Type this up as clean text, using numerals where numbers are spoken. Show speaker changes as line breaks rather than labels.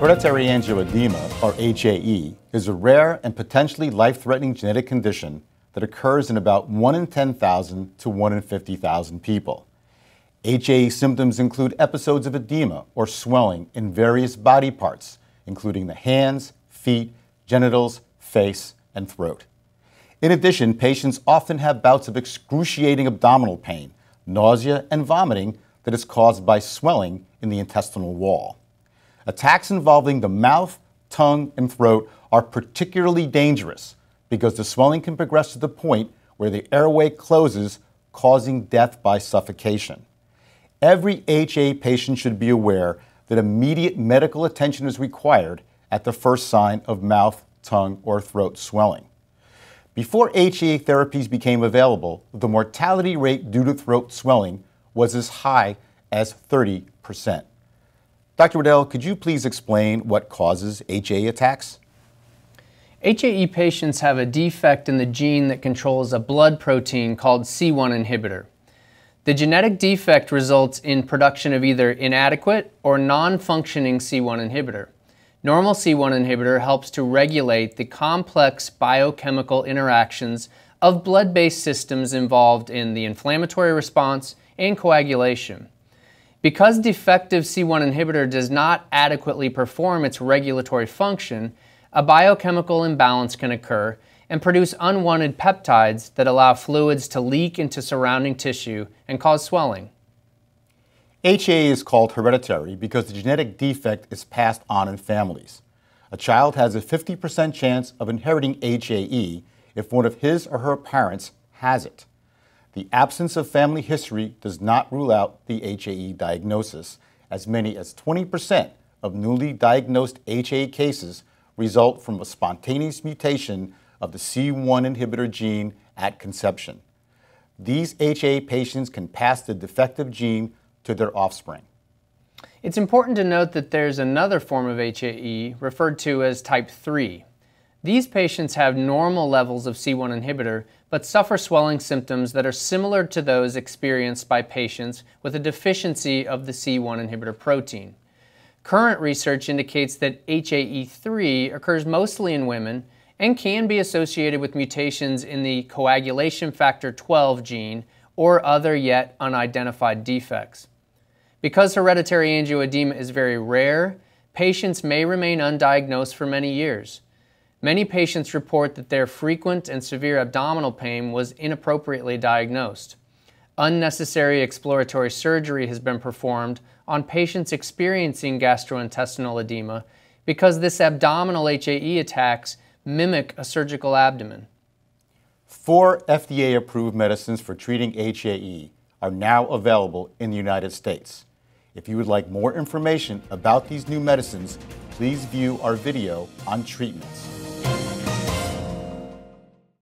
Hereditary angioedema, or HAE, is a rare and potentially life-threatening genetic condition that occurs in about 1 in 10,000 to 1 in 50,000 people. HAE symptoms include episodes of edema or swelling in various body parts, including the hands, feet, genitals, face, and throat. In addition, patients often have bouts of excruciating abdominal pain, nausea, and vomiting that is caused by swelling in the intestinal wall. Attacks involving the mouth, tongue, and throat are particularly dangerous because the swelling can progress to the point where the airway closes, causing death by suffocation. Every HAE patient should be aware that immediate medical attention is required at the first sign of mouth, tongue, or throat swelling. Before HAE therapies became available, the mortality rate due to throat swelling was as high as 30%. Dr. Waddell, could you please explain what causes HAE attacks?
HAE patients have a defect in the gene that controls a blood protein called C1 inhibitor. The genetic defect results in production of either inadequate or non-functioning C1 inhibitor. Normal C1 inhibitor helps to regulate the complex biochemical interactions of blood-based systems involved in the inflammatory response and coagulation. Because defective C1 inhibitor does not adequately perform its regulatory function, a biochemical imbalance can occur and produce unwanted peptides that allow fluids to leak into surrounding tissue and cause swelling.
HAE is called hereditary because the genetic defect is passed on in families. A child has a 50% chance of inheriting HAE if one of his or her parents has it. The absence of family history does not rule out the HAE diagnosis, as many as 20% of newly diagnosed HAE cases result from a spontaneous mutation of the C1 inhibitor gene at conception. These HAE patients can pass the defective gene to their offspring.
It's important to note that there's another form of HAE referred to as type 3. These patients have normal levels of C1 inhibitor but suffer swelling symptoms that are similar to those experienced by patients with a deficiency of the C1 inhibitor protein. Current research indicates that HAE3 occurs mostly in women and can be associated with mutations in the coagulation factor 12 gene or other yet unidentified defects. Because hereditary angioedema is very rare, patients may remain undiagnosed for many years. Many patients report that their frequent and severe abdominal pain was inappropriately diagnosed. Unnecessary exploratory surgery has been performed on patients experiencing gastrointestinal edema because this abdominal HAE attacks mimic a surgical abdomen.
4 FDA-approved medicines for treating HAE are now available in the United States. If you would like more information about these new medicines, please view our video on treatments.